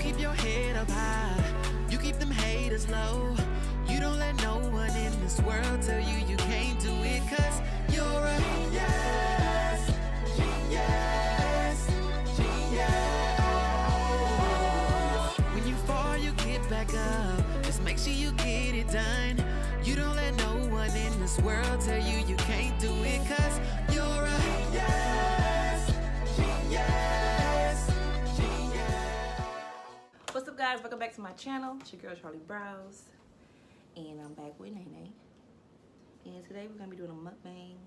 keep your head up high. You keep them haters low. You don't let no one in this world tell you you can't do it, 'cause you're a genius, genius, genius. When you fall, you get back up. Just make sure you get it done. You don't let no one in this world tell you you can't do it, 'cause you're a genius, genius, genius. What's up, guys? Welcome back to my channel. It's your girl Charlie Brows, and I'm back with Nene. And today we're gonna be doing a mukbang.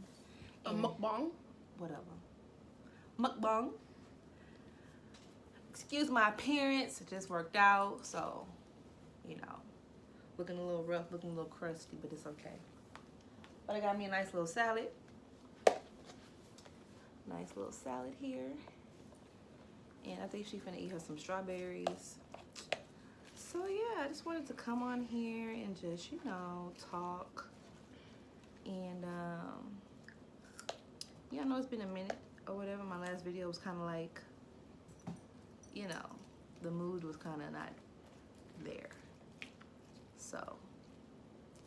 A mukbang? Whatever. Mukbang. Excuse my appearance. It just worked out, so you know, looking a little rough, looking a little crusty, but it's okay. But I got me a nice little salad. Nice little salad here. And I think she's finna eat her some strawberries. So yeah, I just wanted to come on here and just, you know, talk. And yeah, I know it's been a minute or whatever. My last video was kind of like, you know, the mood was kind of not there. So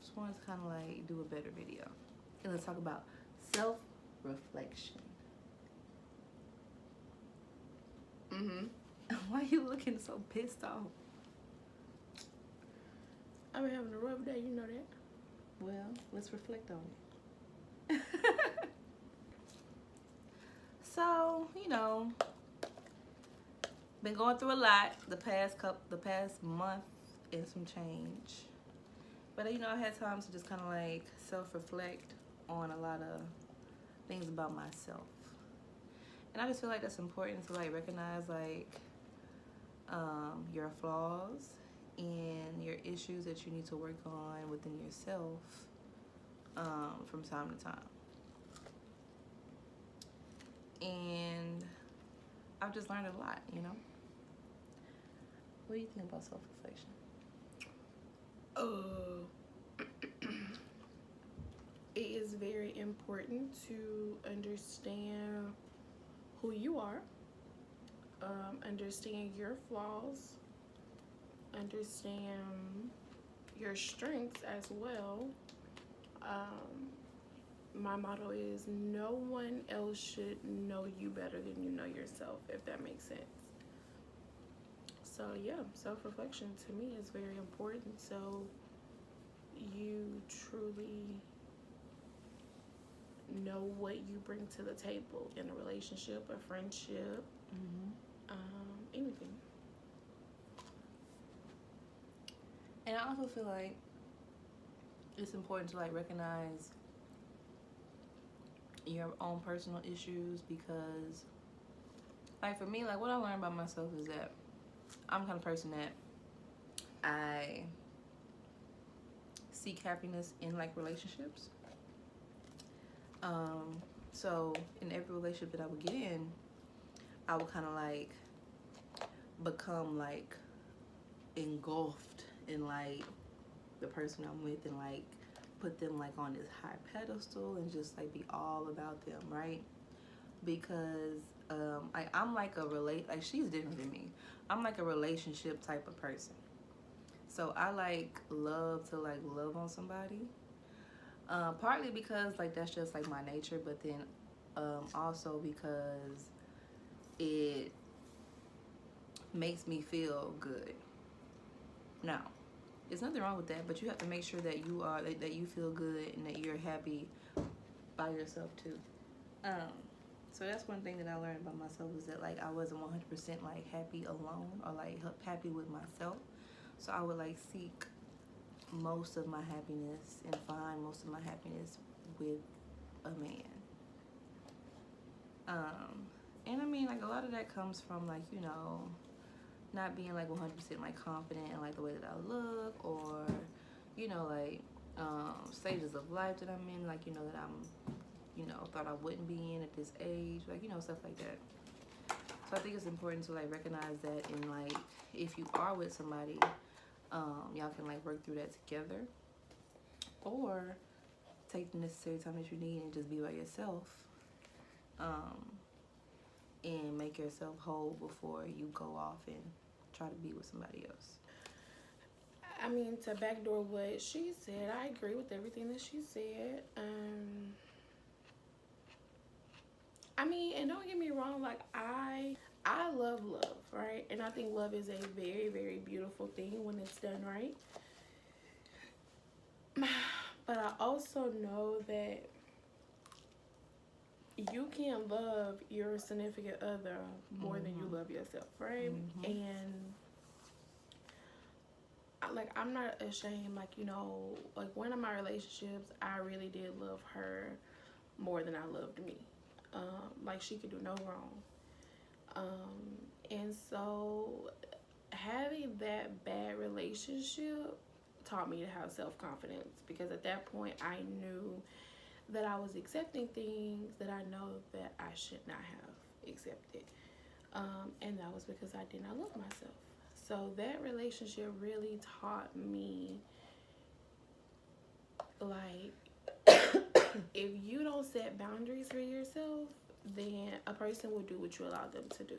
just wanted to kind of like do a better video. And let's talk about self-reflection. Why are you looking so pissed off? I've been having a rough day, you know that. Well, let's reflect on it. So, you know, been going through a lot the past month and some change. But you know, I had times to just kind of like self-reflect on a lot of things about myself. And I just feel like that's important to like recognize like your flaws and your issues that you need to work on within yourself from time to time. And I've just learned a lot, you know. What do you think about self-reflection? It is very important to understand who you are, understand your flaws, understand your strengths as well. My motto is no one else should know you better than you know yourself, if that makes sense. So yeah, self-reflection to me is very important, so you truly know what you bring to the table in a relationship, a friendship, anything. And I also feel like it's important to like recognize your own personal issues, because like for me, like what I learned about myself is that I'm the kind of person that I seek happiness in like relationships. So in every relationship that I would get in, I would kind of like become like engulfed in like the person I'm with and like put them like on this high pedestal and just like be all about them, right? Because I'm like like she's different than me. I'm like a relationship type of person. So I like love to like love on somebody. Partly because like that's just like my nature, but then also because it makes me feel good. Now, there's nothing wrong with that, but you have to make sure that you are that you feel good and that you're happy by yourself too. So that's one thing that I learned about myself, is that like I wasn't 100% like happy alone or like happy with myself. So I would like seek most of my happiness and find most of my happiness with a man. And I mean, like a lot of that comes from like, you know, not being like 100% like confident in like the way that I look, or you know, like stages of life that I'm in, like, you know, that I'm, you know, thought I wouldn't be in at this age, like, you know, stuff like that. So I think it's important to like recognize that, and like if you are with somebody, y'all can like work through that together, or take the necessary time that you need and just be by yourself, and make yourself whole before you go off and try to be with somebody else. I mean, to backdoor what she said, I agree with everything that she said. I mean, and don't get me wrong, like I love love, right? And I think love is a very, very beautiful thing when it's done right. But I also know that you can't love your significant other more than you love yourself, right? And I'm not ashamed, like, you know, like one of my relationships, I really did love her more than I loved me. Like she could do no wrong. And so having that bad relationship taught me to have self-confidence, because at that point I knew that I was accepting things that I know that I should not have accepted. And that was because I did not love myself. So that relationship really taught me, like, if you don't set boundaries for yourself, then a person will do what you allow them to do.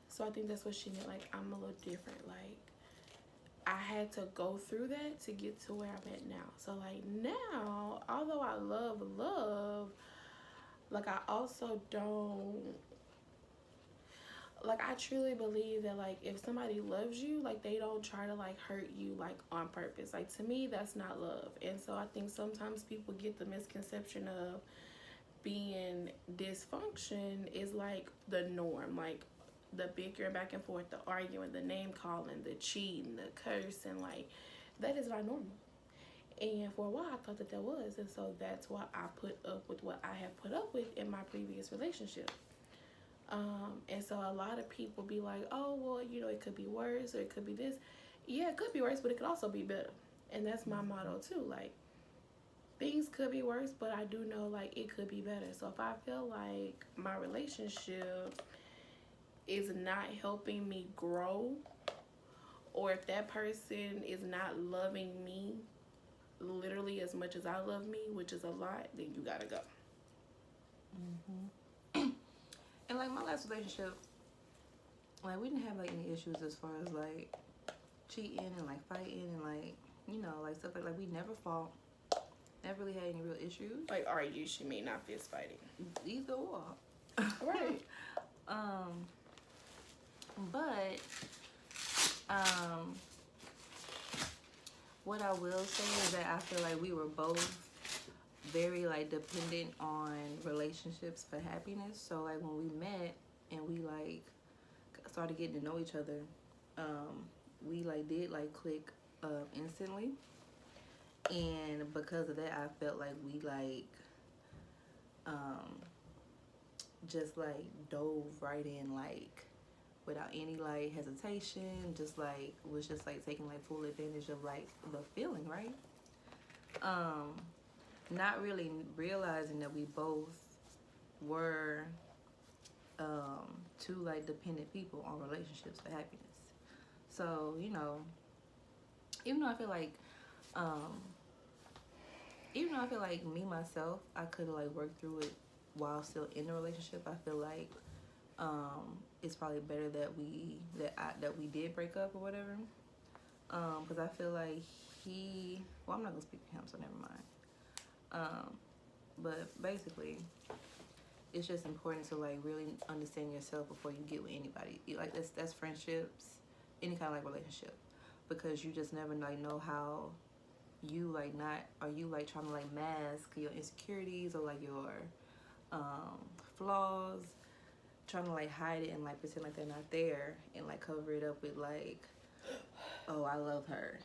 So I think that's what she meant. Like, I'm a little different. Like, I had to go through that to get to where I'm at now. So, like, now, although I love love, like, I also don't, like, I truly believe that, like, if somebody loves you, like, they don't try to, like, hurt you, like, on purpose. Like, to me, that's not love. And so I think sometimes people get the misconception of being dysfunction is, like, the norm. Like, the bickering back and forth, the arguing, the name calling, the cheating, the cursing, like, that is not normal. And for a while, I thought that that was. And so that's why I put up with what I have put up with in my previous relationship. And so a lot of people be like, oh, well, you know, it could be worse or it could be this. Yeah, it could be worse, but it could also be better. And that's my motto too. Like, things could be worse, but I do know, like, it could be better. So if I feel like my relationship is not helping me grow, or if that person is not loving me literally as much as I love me, which is a lot, then you gotta go. And like my last relationship, like we didn't have like any issues as far as like cheating and like fighting and like, you know, like stuff like we never fought, never really had any real issues. Like argue, she may not fist fighting. Either or. Right. But what I will say is that I feel like we were both very like dependent on relationships for happiness. So like when we met and we like started getting to know each other, we like did like click instantly. And because of that, I felt like we like just like dove right in, like without any like hesitation, just like was just like taking like full advantage of like the feeling, right? Not really realizing that we both were two like dependent people on relationships for happiness. So, you know, even though I feel like me myself, I could have like worked through it while still in the relationship, I feel like it's probably better that we did break up or whatever. Because I feel like I'm not gonna speak for him, so never mind. But basically, it's just important to like really understand yourself before you get with anybody. Like that's friendships, any kind of like relationship, because you just never like know how you like are you like trying to like mask your insecurities or like your flaws, trying to like hide it and like pretend like they're not there and like cover it up with like, oh, I love her,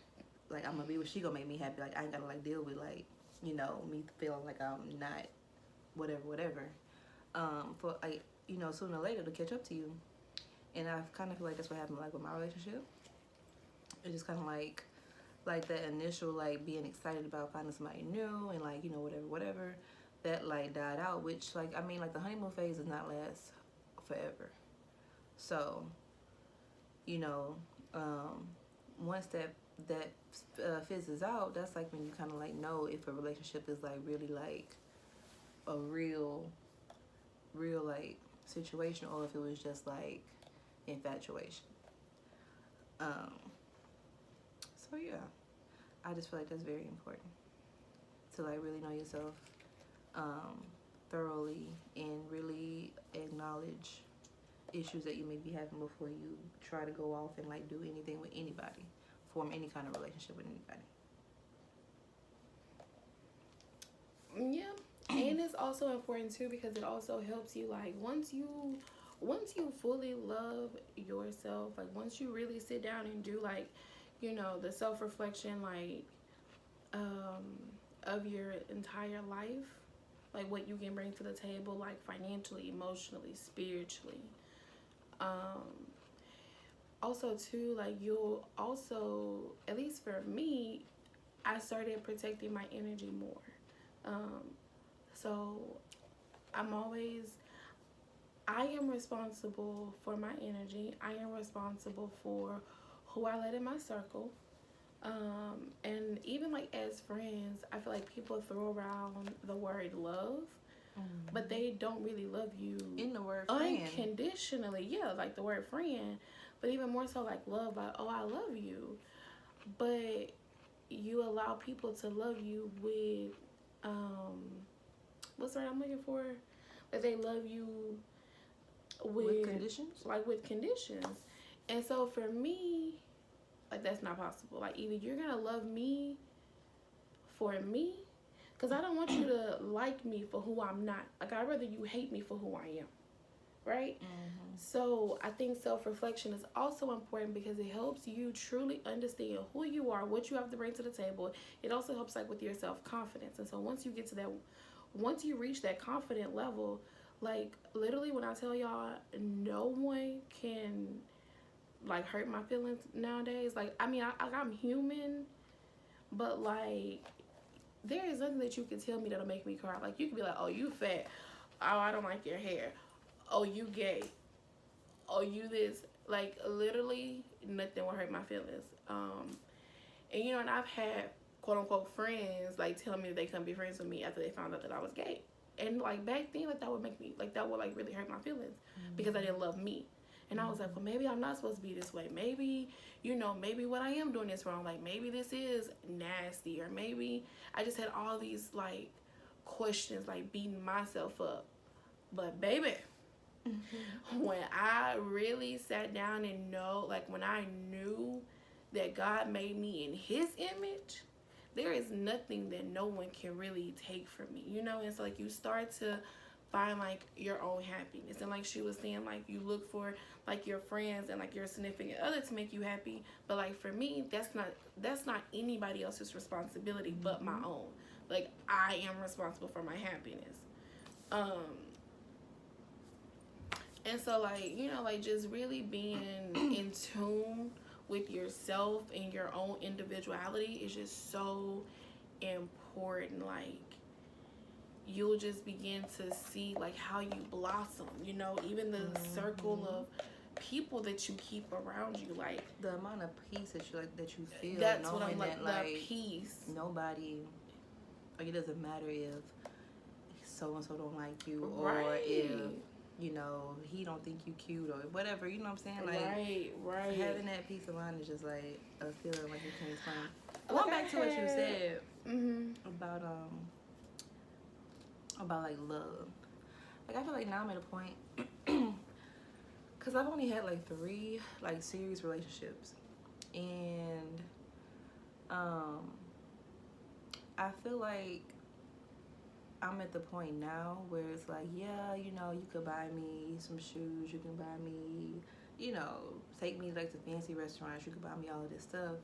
like I'm gonna be with, she gonna make me happy, like I ain't gotta like deal with like, you know, me feeling like I'm not whatever for like, you know, sooner or later to catch up to you. And I kind of feel like that's what happened like with my relationship. It's just kind of like that initial like being excited about finding somebody new and like, you know, whatever that like died out, which like, I mean, like the honeymoon phase does not last forever. So, you know, once that fizzes out, that's like when you kind of like know if a relationship is like really like a real like situation, or if it was just like infatuation. Um, so yeah, I just feel like that's very important to like really know yourself thoroughly and really acknowledge issues that you may be having before you try to go off and like do anything with anybody, form any kind of relationship with anybody. Yeah, and it's also important too because it also helps you like once you fully love yourself, like once you really sit down and do like, the self-reflection like of your entire life, like what you can bring to the table, like financially, emotionally, spiritually. Um, Also too, like you'll also, at least for me, I started protecting my energy more. Um, so I'm always, I am responsible for my energy. I am responsible for who I let in my circle. And even like as friends, I feel like people throw around the word love, but they don't really love you In the word friend. unconditionally. Yeah, like the word friend, but even more so like love, like, oh, I love you. But you allow people to love you with, what's the word I'm looking for? Like they love you With conditions? like with conditions. And so for me, like that's not possible. Like either you're gonna love me for me, because I don't want you to like me for who I'm not. Like I'd rather you hate me for who I am, right? So I think self-reflection is also important because it helps you truly understand who you are, what you have to bring to the table. It also helps like with your self-confidence. And so once you get to that, once you reach that confident level, like literally when I tell y'all no one can like hurt my feelings nowadays. Like I mean I'm human, but like there is nothing that you can tell me that'll make me cry. Like you can be like, oh, you fat, oh, I don't like your hair, oh, you gay, oh, you this. Like literally nothing will hurt my feelings. And and I've had quote unquote friends like tell me that they couldn't be friends with me after they found out that I was gay. And like back then, like that would make me like that would like really hurt my feelings because I didn't love me. And I was like, well, maybe I'm not supposed to be this way. Maybe, maybe what I am doing is wrong. Like maybe this is nasty, or maybe I just had all these like questions, like beating myself up. But baby, when I really sat down and when I knew that God made me in His image, there is nothing that no one can really take from me, And so like you start to find like your own happiness, and like she was saying, like you look for like your friends and like your significant other to make you happy. But like for me, that's not anybody else's responsibility but my own. Like I am responsible for my happiness. And so like like just really being in tune with yourself and your own individuality is just so important. Like you'll just begin to see like how you blossom, even the circle of people that you keep around you, like the amount of peace that you feel. That's what I'm like, the peace. Nobody, like it doesn't matter if so and so don't like you, right. or if he don't think you cute or whatever. You know what I'm saying? Like right. Having that peace of mind is just like a feeling like you can't explain. Going back to what you said about like love. Like I feel like now I'm at a point because I've only had like 3 like serious relationships, and I feel like I'm at the point now where it's like, yeah, you could buy me some shoes, you can buy me, take me like to fancy restaurants, you could buy me all of this stuff.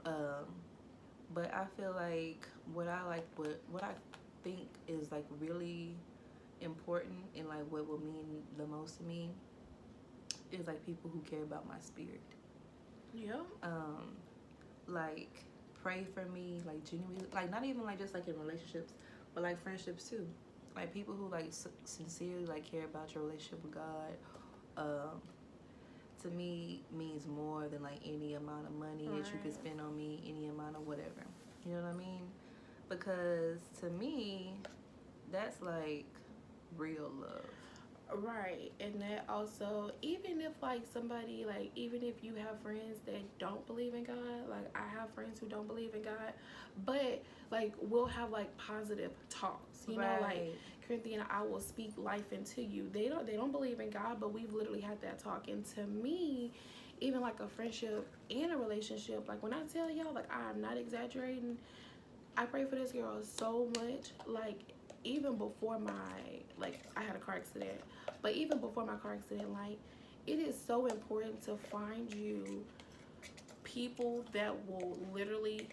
But I feel like what I think is like really important and like what will mean the most to me is like people who care about my spirit. Yeah. Like pray for me, like genuinely, like not even like just like in relationships, but like friendships too. Like people who like sincerely like care about your relationship with God, to me means more than like any amount of money that you could spend on me, any amount of whatever. You know what I mean? Because to me, that's like real love. Right, and that also, even if like somebody, like even if you have friends that don't believe in God, like I have friends who don't believe in God, but like we'll have like positive talks, you know, like Right. Corinthian, I will speak life into you. They don't believe in God, but we've literally had that talk. And to me, even like a friendship and a relationship, like when I tell y'all, like I'm not exaggerating, I pray for this girl so much. Like even before like I had a car accident, but even before my car accident, like it is so important to find you people that will literally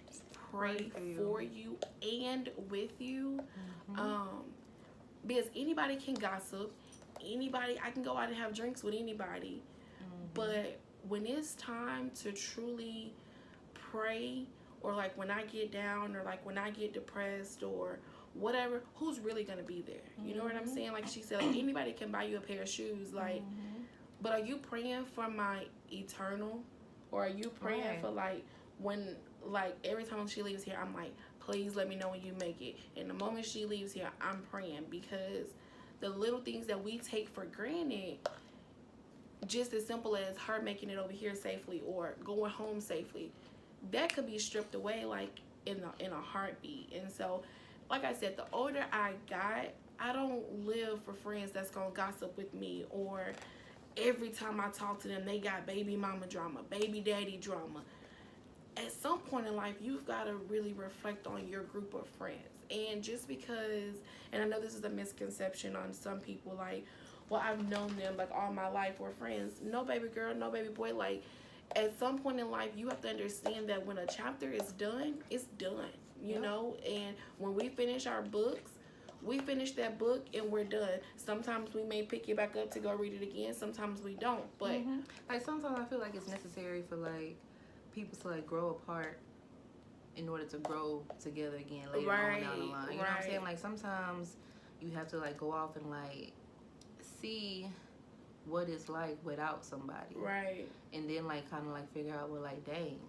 pray for you and with you. Um, because anybody can gossip, anybody I can go out and have drinks with anybody, but when it's time to truly pray, or like when I get down, or like when I get depressed or whatever, who's really gonna be there? You know what I'm saying? Like she said, like anybody can buy you a pair of shoes, like, but are you praying for my eternal, or are you praying for like when, like every time she leaves here, I'm like, please let me know when you make it. And the moment she leaves here, I'm praying, because the little things that we take for granted, just as simple as her making it over here safely or going home safely, that could be stripped away like in a heartbeat. And so, like I said, the older I got, I don't live for friends that's gonna gossip with me, or every time I talk to them, they got baby mama drama, baby daddy drama. At some point in life, you've got to really reflect on your group of friends. And just because, and I know this is a misconception on some people, like, well, I've known them like all my life, we're friends. No, baby girl, no, baby boy. Like, at some point in life, you have to understand that when a chapter is done, it's done, you know? And when we finish our books, we finish that book and we're done. Sometimes we may pick it back up to go read it again. Sometimes we don't. But like sometimes I feel like it's necessary for like people to like grow apart in order to grow together again later on down the line. You know what I'm saying? Like sometimes you have to like go off and like see what it's like without somebody. Right. And then like kind of like figure out, well, like, dang,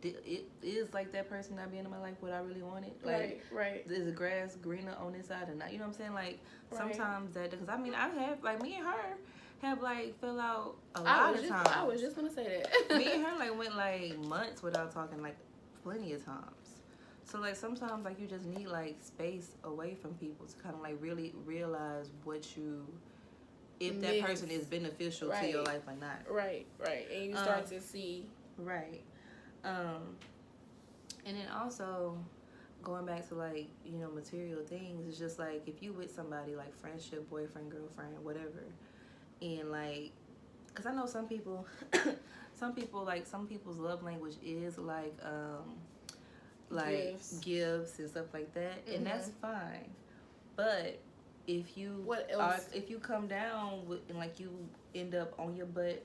it is like that person not being in my life what I really wanted. Like, right. Is the grass greener on this side or not? You know what I'm saying? Like sometimes that, because I mean I have like me and her have like fell out a lot of times. I was just gonna say that. Me and her like went like months without talking, like plenty of times. So like sometimes like you just need like space away from people to kind of like really realize what you, if that person is beneficial to your life or not. Right. And you start to see. Right. And then also going back to like, you know, material things, it's just like if you with somebody like friendship, boyfriend, girlfriend, whatever, and like, because I know some people some people's love language is like gifts and stuff like that, and that's fine. But if you if you come down with, and like you end up on your butt,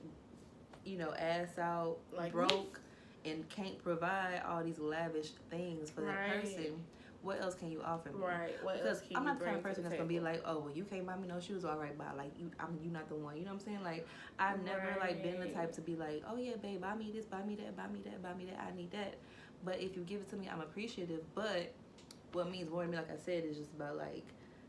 you know, ass out, like broke, and can't provide all these lavish things for that person, what else can you offer me? Because I'm not the kind of person that's gonna be like, oh, well, you can't buy me no shoes, all right, bye. Like you not the one. You know what I'm saying? Like I've never like been the type to be like, oh yeah, babe, buy me this, buy me that, buy me that, buy me that. I need that. But if you give it to me, I'm appreciative. But what means more to me, like I said, is just about like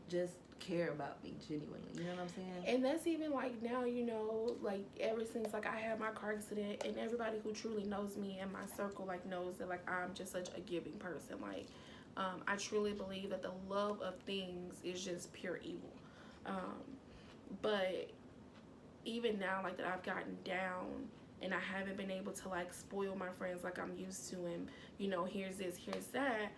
just care about me genuinely. You know what I'm saying? And that's even like now, you know, like ever since like I had my car accident, and everybody who truly knows me in my circle like knows that like I'm just such a giving person. Like I truly believe that the love of things is just pure evil. But even now, like that I've gotten down and I haven't been able to like spoil my friends like I'm used to, and you know, here's this, here's that,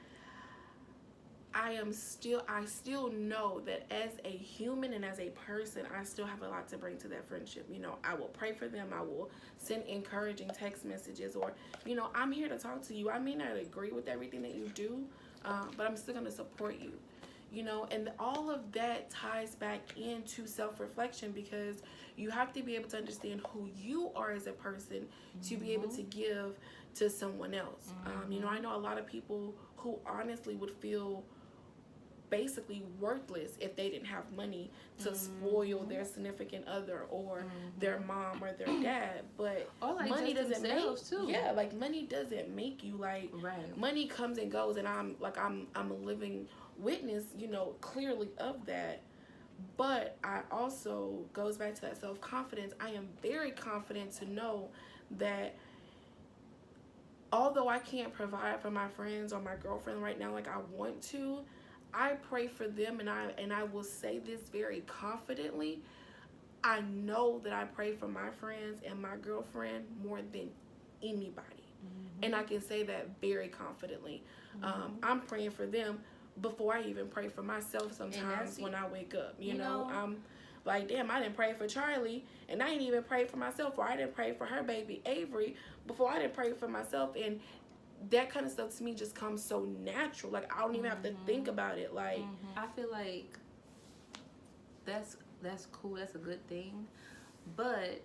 I still know that as a human and as a person, I still have a lot to bring to that friendship. You know, I will pray for them. I will send encouraging text messages, or, you know, I'm here to talk to you. I may not agree with everything that you do, but I'm still going to support you. You know, and all of that ties back into self-reflection, because you have to be able to understand who you are as a person to be able to give to someone else. You know, I know a lot of people who honestly would feel basically worthless if they didn't have money to spoil their significant other or their mom or their dad. But like money doesn't make like money doesn't make you, like money comes and goes, and I'm a living witness, you know, clearly of that. But I also goes back to that self-confidence. I am very confident to know that although I can't provide for my friends or my girlfriend right now like I want to, I pray for them, and I will say this very confidently. I know that I pray for my friends and my girlfriend more than anybody. And I can say that very confidently. I'm praying for them before I even pray for myself sometimes when I wake up. You know, I'm like, damn, I didn't pray for Charlie, and I didn't even pray for myself, or I didn't pray for her baby Avery before I didn't pray for myself. And that kind of stuff to me just comes so natural. Like, I don't even have to think about it. Like, I feel like that's cool. That's a good thing. But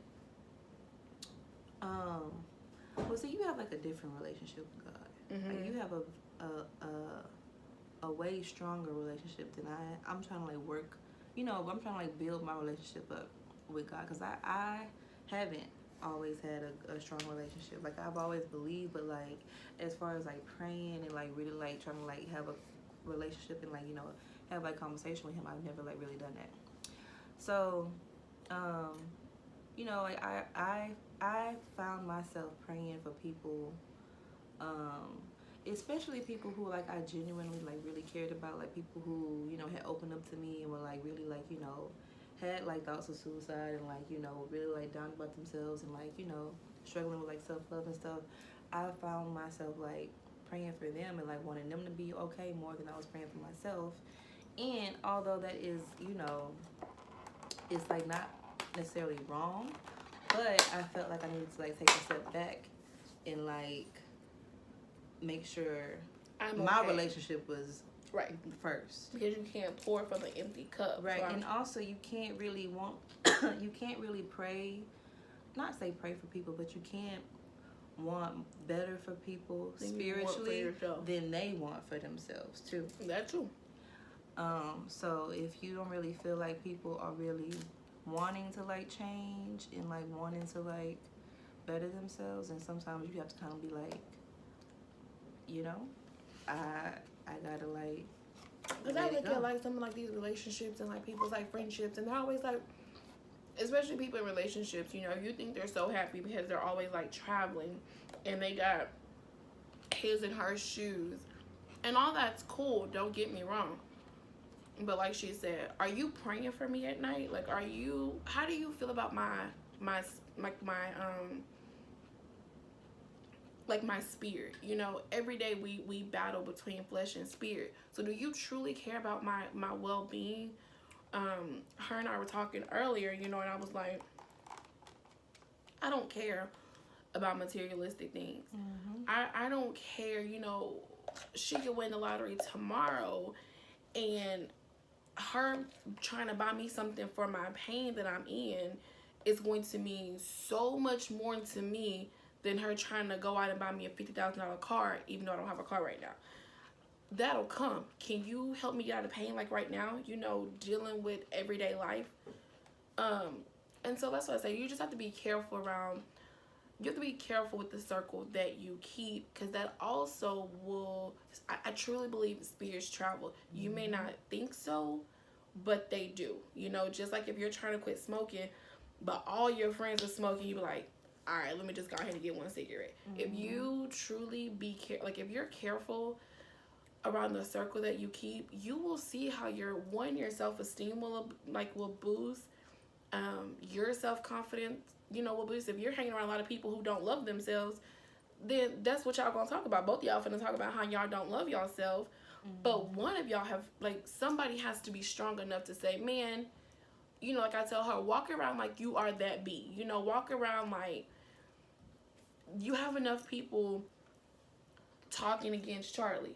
well, see, you have like a different relationship with God. Like, you have a way stronger relationship than I'm trying to like work. You know, I'm trying to like build my relationship up with God, because I haven't always had a strong relationship. Like, I've always believed, but like as far as like praying and like really like trying to like have a relationship and like, you know, have like conversation with him, I've never like really done that. So you know, like I found myself praying for people, especially people who like I genuinely like really cared about, like people who, you know, had opened up to me and were like really like, you know, had like thoughts of suicide and like, you know, really like down about themselves and like, you know, struggling with like self-love and stuff. I found myself like praying for them and like wanting them to be okay more than I was praying for myself. And although that is, you know, it's like not necessarily wrong, but I felt like I needed to like take a step back and like make sure my relationship was right first, because you can't pour from an empty cup, right? And also you can't really you can't really pray, not say pray for people, but you can't want better for people spiritually than they want for themselves too. That's true. So if you don't really feel like people are really wanting to like change and like wanting to like better themselves, and sometimes you have to kind of be like, you know, I gotta like, because I look at like some of like these relationships and like people's like friendships, and they're always like, especially people in relationships, you know, you think they're so happy because they're always like traveling and they got his and her shoes, and all that's cool, don't get me wrong. But like she said, are you praying for me at night? Like, how do you feel about my spirit? You know, every day we battle between flesh and spirit. So do you truly care about my well-being? Her and I were talking earlier, you know, and I was like, I don't care about materialistic things. I don't care, you know, she could win the lottery tomorrow and her trying to buy me something for my pain that I'm in is going to mean so much more to me than her trying to go out and buy me a $50,000 car, even though I don't have a car right now. That'll come. Can you help me get out of pain like right now, you know, dealing with everyday life? And so that's what I say. You just have to be careful around, you have to be careful with the circle that you keep, because that also will, I truly believe spirits travel. You may not think so, but they do. You know, just like if you're trying to quit smoking, but all your friends are smoking, you be like, all right, let me just go ahead and get one cigarette. If you truly like if you're careful around the circle that you keep, you will see how your self-esteem will boost, your self-confidence, you know, will boost. If you're hanging around a lot of people who don't love themselves, then that's what y'all gonna talk about. Both of y'all finna talk about how y'all don't love yourself. But one of y'all have, like, somebody has to be strong enough to say, man, you know, like I tell her, walk around like you are that bee. You know, walk around like you have enough people talking against Charlie.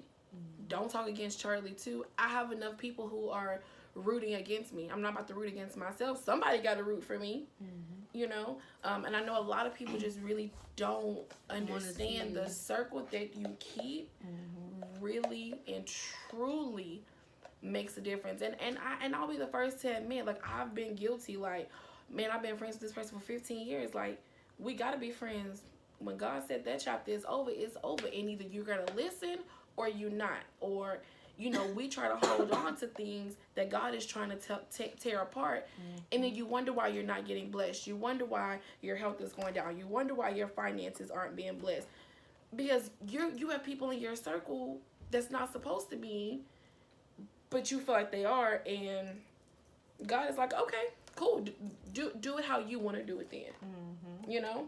Don't talk against Charlie too. I have enough people who are rooting against me. I'm not about to root against myself. Somebody got to root for me, you know? And I know a lot of people just really don't understand the circle that you keep really and truly makes a difference. And I'll be the first to admit, like, I've been guilty. Like, man, I've been friends with this person for 15 years. Like, we got to be friends. When God said that chapter is over, it's over. And either you're going to listen or you're not. Or you know, we try to hold on to things that God is trying to tear apart. And then you wonder why you're not getting blessed. You wonder why your health is going down. You wonder why your finances aren't being blessed. Because you have people in your circle that's not supposed to be, but you feel like they are. And God is like, okay, cool. Do it how you want to do it then. You know?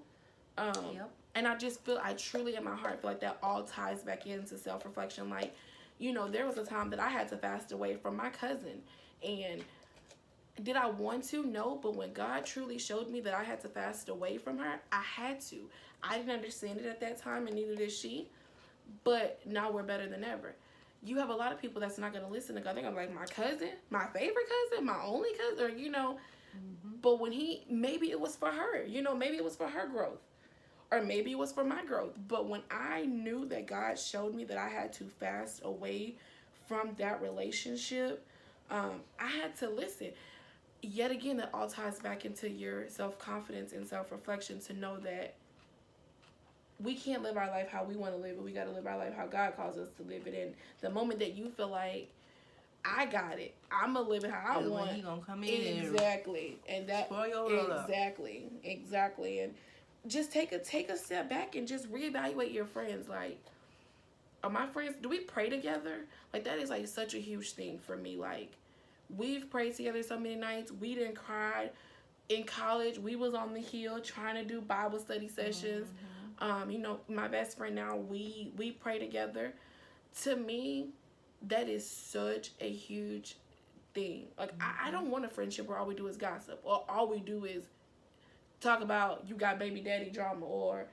Yep. And I truly in my heart feel like that all ties back into self-reflection. Like, you know, there was a time that I had to fast away from my cousin. And did I want to? No. But when God truly showed me that I had to fast away from her, I had to. I didn't understand it at that time, and neither did she. But now we're better than ever. You have a lot of people that's not going to listen to God. They're going to be like, my cousin, my favorite cousin, my only cousin, or, you know. But when maybe it was for her. You know, maybe it was for her growth. Or maybe it was for my growth. But when I knew that God showed me that I had to fast away from that relationship, I had to listen. Yet again, that all ties back into your self-confidence and self-reflection to know that we can't live our life how we want to live it. We got to live our life how God calls us to live it. And the moment that you feel like, I got it, I'm going to live it how I want. He going to come in exactly. And that, spoil your world up. Exactly. And just take a step back and just reevaluate your friends. Like, are my friends, do we pray together? Like, that is like such a huge thing for me. Like, we've prayed together so many nights. We didn't cry. In college, we was on the hill trying to do Bible study sessions. You know, my best friend now, we pray together. To me, that is such a huge thing. Like, I don't want a friendship where all we do is gossip, or all we do is talk about you got baby daddy drama, or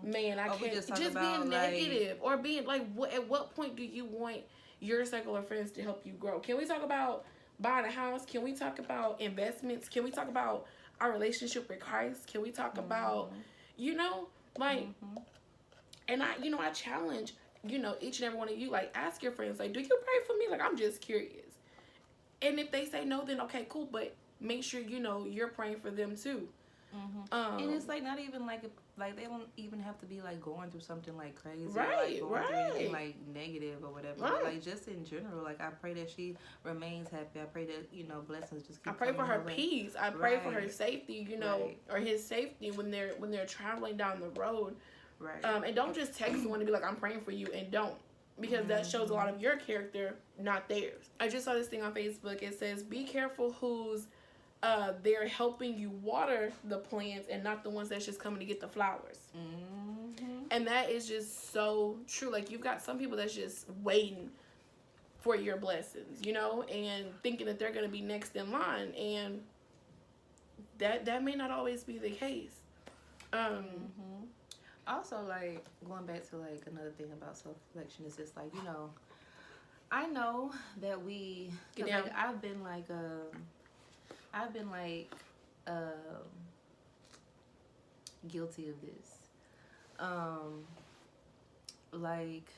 man, I can't, just being negative, or being like, at what point do you want your circle of friends to help you grow? Can we talk about buying a house? Can we talk about investments? Can we talk about our relationship with Christ? Can we talk about, you know, like, and I challenge, you know, each and every one of you, like, ask your friends, like, do you pray for me? Like, I'm just curious. And if they say no, then okay, cool, but make sure, you know, you're praying for them too. And it's like not even like they don't even have to be like going through something like crazy, right, or like going through anything right, like negative or whatever. right. But like just in general, like I pray that she remains happy. I pray that, you know, blessings just keep I pray for coming her way. peace. I pray for her Right. safety, you know, Right. or his safety when they're traveling down the road. Right. And don't just text someone to be like, I'm praying for you, and don't. Because that shows a lot of your character, not theirs. I just saw this thing on Facebook. It says, be careful who's they're helping you water the plants and not the ones that's just coming to get the flowers. And that is just so true. Like, you've got some people that's just waiting for your blessings, you know, and thinking that they're going to be next in line. And that may not always be the case. Also, like, going back to like another thing about self-reflection is just like, you know, I know that we, Get like, down. I've been like guilty of this. Like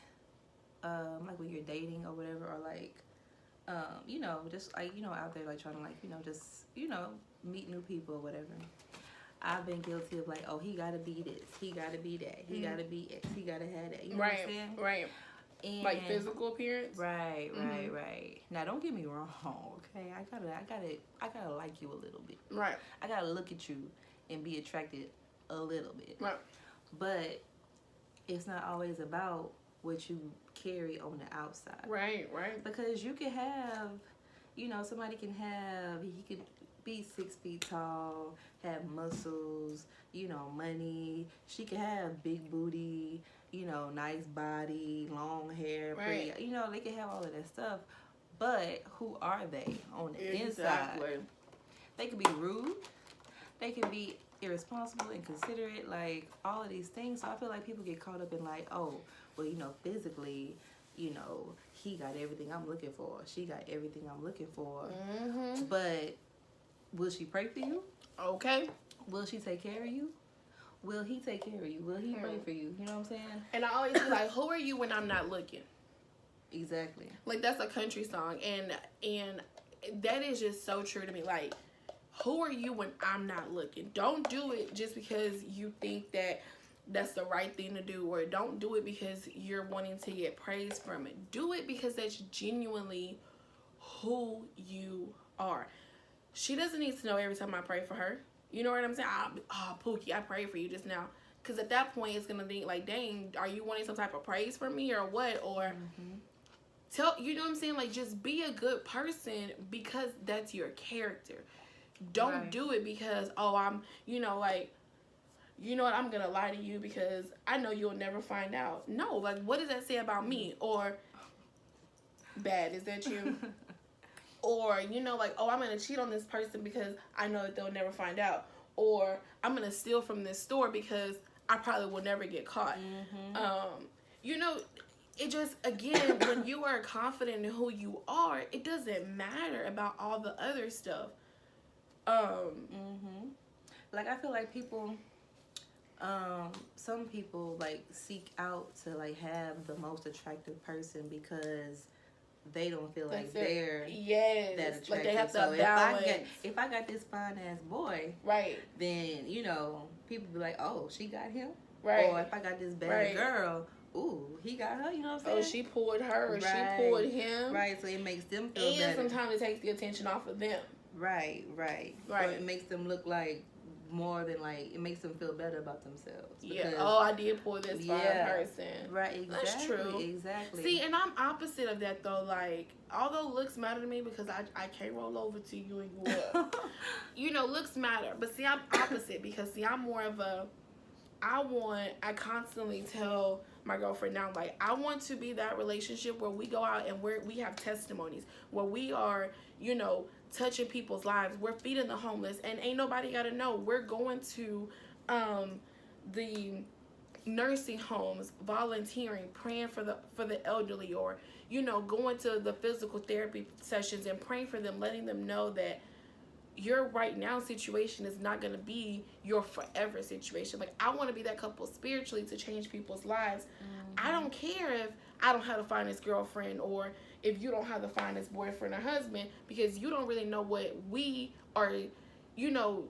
when you're dating or whatever, or like, you know, just like, you know, out there like trying to like, you know, just, you know, meet new people or whatever. I've been guilty of like, oh, he gotta be this, he gotta be that, he gotta be X, he gotta have that. You know what I'm saying? Right. And Like physical appearance. Right. Now, don't get me wrong, okay? I gotta like you a little bit. Right. I gotta look at you and be attracted a little bit. Right. But it's not always about what you carry on the outside. Right. Because you can have, you know, somebody can have, he could be 6 feet tall, have muscles, you know, money. She could have big booty, you know, nice body, long hair, pretty. You know, they can have all of that stuff. But who are they on the inside? They could be rude. They can be irresponsible, inconsiderate, like all of these things. So I feel like people get caught up in like, oh, well, you know, physically, you know, he got everything I'm looking for. She got everything I'm looking for. But will she pray for you? Okay. Will she take care of you? Will he take care of you? Will he pray for you? You know what I'm saying? And I always be like, who are you when I'm not looking? Exactly. Like, that's a country song, and that is just so true to me. Like, who are you when I'm not looking? Don't do it just because you think that that's the right thing to do, or don't do it because you're wanting to get praise from it. Do it because that's genuinely who you are. She doesn't need to know every time I pray for her. You know what I'm saying? Pookie, I prayed for you just now. Because at that point, it's going to think like, dang, are you wanting some type of praise from me or what? Or tell, you know what I'm saying? Like, just be a good person because that's your character. Don't do it because, I'm, you know what, I'm going to lie to you because I know you'll never find out. No, like, what does that say about me? Or, bad, is that you? Or, I'm going to cheat on this person because I know that they'll never find out. Or, I'm going to steal from this store because I probably will never get caught. It just, again, when you are confident in who you are, it doesn't matter about all the other stuff. Like, I feel like people, some people, like, seek out to, like, have the most attractive person because they don't feel like they're that attractive. Like they have to so balance. If I got this fine ass boy, right, then people be like, oh, she got him, right. Or if I got this bad girl, ooh, he got her. You know what I'm saying? Oh, she pulled her, right. She pulled him, right? So it makes them feel better. And sometimes it takes the attention off of them. Right. Or it makes them look like more than like it makes them feel better about themselves. Because, I did pull this fine person. Right, exactly. That's true. Exactly. See, and I'm opposite of that though. Like, although looks matter to me because I can't roll over to you and you up. Looks matter. But see, I'm opposite because see, I'm more of a I constantly tell my girlfriend now, like, I want to be that relationship where we go out and we have testimonies, where we are, touching people's lives. We're feeding the homeless, and ain't nobody got to know. We're going to the nursing homes, volunteering, praying for the elderly, or going to the physical therapy sessions and praying for them, letting them know that your right now situation is not going to be your forever situation. Like, I want to be that couple spiritually to change people's lives. I don't care if I don't have the finest girlfriend or if you don't have the finest boyfriend or husband, because you don't really know what we are,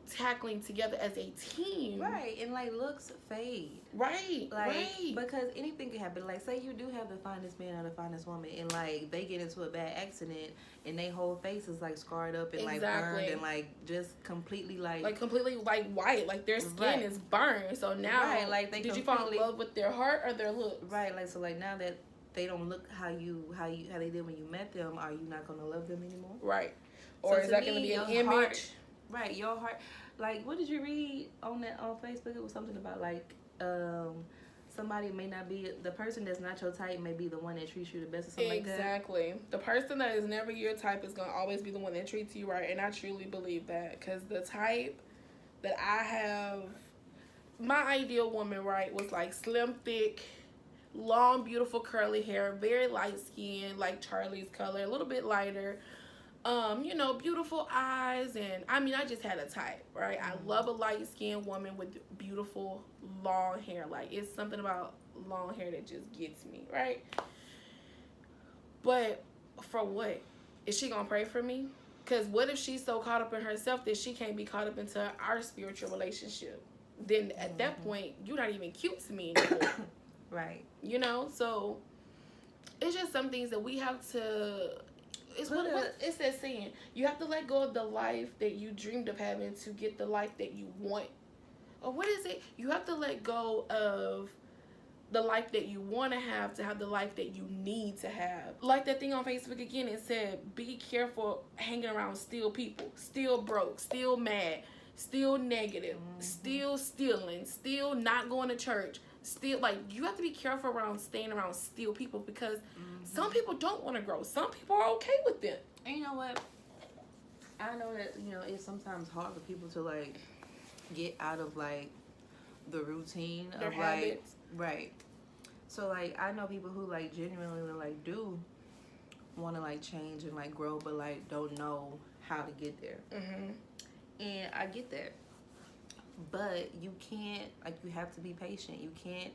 tackling together as a team. Right, and like looks fade. Right, right. Because anything can happen. Like, say you do have the finest man or the finest woman, and like they get into a bad accident, and their whole face is like scarred up and like burned and like just completely like completely like white, like their skin is burned. So now, like did you fall in love with their heart or their looks? Right, like so like now that they don't look how they did when you met them, are you not gonna love them anymore? Right. Or is that gonna be an image? Right, your heart. Like, what did you read on Facebook? It was something about like somebody may not be the person that's not your type may be the one that treats you the best or something like that. Exactly. The person that is never your type is gonna always be the one that treats you right, and I truly believe that because the type that I have, my ideal woman, right, was like slim, thick, long, beautiful curly hair, very light skin, like Charlie's color, a little bit lighter. Beautiful eyes, and I just had a type, right? I love a light-skinned woman with beautiful long hair. Like, it's something about long hair that just gets me, right? But for what? Is she gonna pray for me? Because what if she's so caught up in herself that she can't be caught up into our spiritual relationship? Then at that point, you're not even cute to me anymore. Right. So it's just some things that we have to... It's that saying. You have to let go of the life that you dreamed of having to get the life that you want. Or what is it? You have to let go of the life that you want to have the life that you need to have. Like that thing on Facebook again, it said, be careful hanging around still people. Still broke. Still mad. Still negative. Still stealing. Still not going to church. Still, like, you have to be careful around staying around still people because some people don't want to grow. Some people are okay with it. And you know what? I know that, it's sometimes hard for people to, like, get out of, like, the routine Their of, habits. like, right. So, like, I know people who, like, genuinely, like, do want to, like, change and, like, grow, but, like, don't know how to get there. And I get that. But you can't, like, you have to be patient. You can't,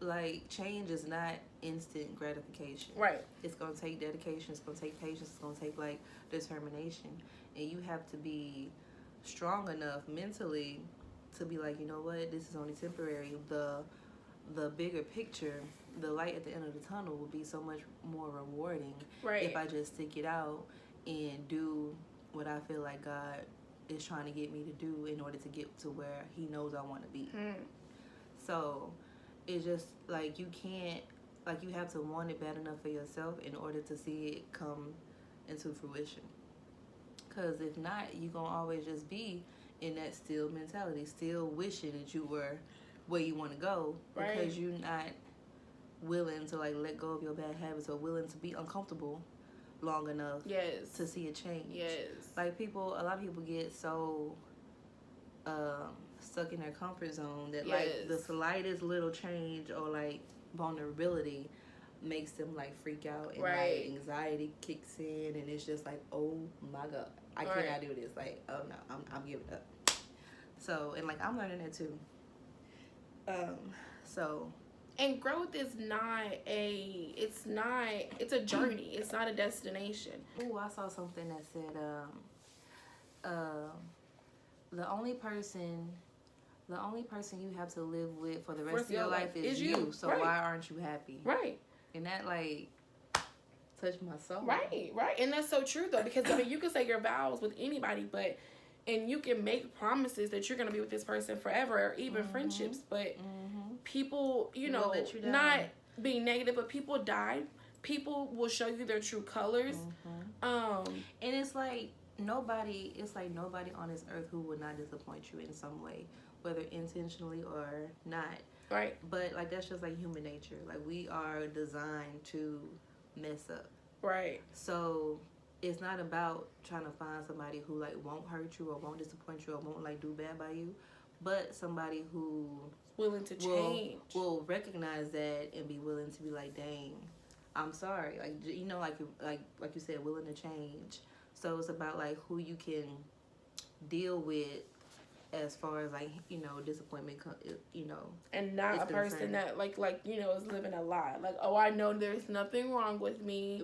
like, change is not instant gratification. Right. It's going to take dedication. It's going to take patience. It's going to take, like, determination. And you have to be strong enough mentally to be like, you know what, this is only temporary. The bigger picture, the light at the end of the tunnel will be so much more rewarding if I just stick it out and do what I feel like God is trying to get me to do in order to get to where He knows I want to be. So it's just like you can't, like, you have to want it bad enough for yourself in order to see it come into fruition. Because if not, you're going to always just be in that still mentality, still wishing that you were where you want to go, because you're not willing to, like, let go of your bad habits or willing to be uncomfortable long enough to see a change. Like, a lot of people get so stuck in their comfort zone that like the slightest little change or like vulnerability makes them like freak out, and like anxiety kicks in, and it's just like, oh my God, I cannot do this. Like, oh no, I'm giving up. So, and like, I'm learning that too. And growth is it's a journey. It's not a destination. Oh, I saw something that said, the only person you have to live with for the rest of your life is you. So why aren't you happy? And that like touched my soul. Right. And that's so true though, because I mean, you can say your vows with anybody, and you can make promises that you're gonna be with this person forever, or even friendships, but people, you know, not being negative, but people die. People will show you their true colors. And it's like nobody on this earth who would not disappoint you in some way, whether intentionally or not. But like, that's just like human nature. Like, we are designed to mess up. So it's not about trying to find somebody who like won't hurt you or won't disappoint you or won't like do bad by you, but somebody who willing to change, will recognize that and be willing to be like, dang, I'm sorry. Like, you know, like you said, willing to change. So it's about like who you can deal with as far as like, you know, disappointment, you know, and not a person that like you know, is living a lie. Like, oh, I know there's nothing wrong with me.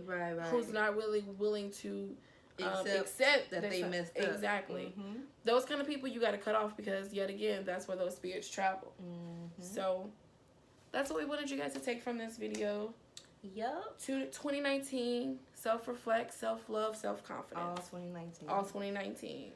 Who's not really willing to accept that they messed up. Exactly. Those kind of people you got to cut off, because yet again, that's where those spirits travel. So that's what we wanted you guys to take from this video. Yup. 2019, self-reflect, self-love, self-confidence. All 2019.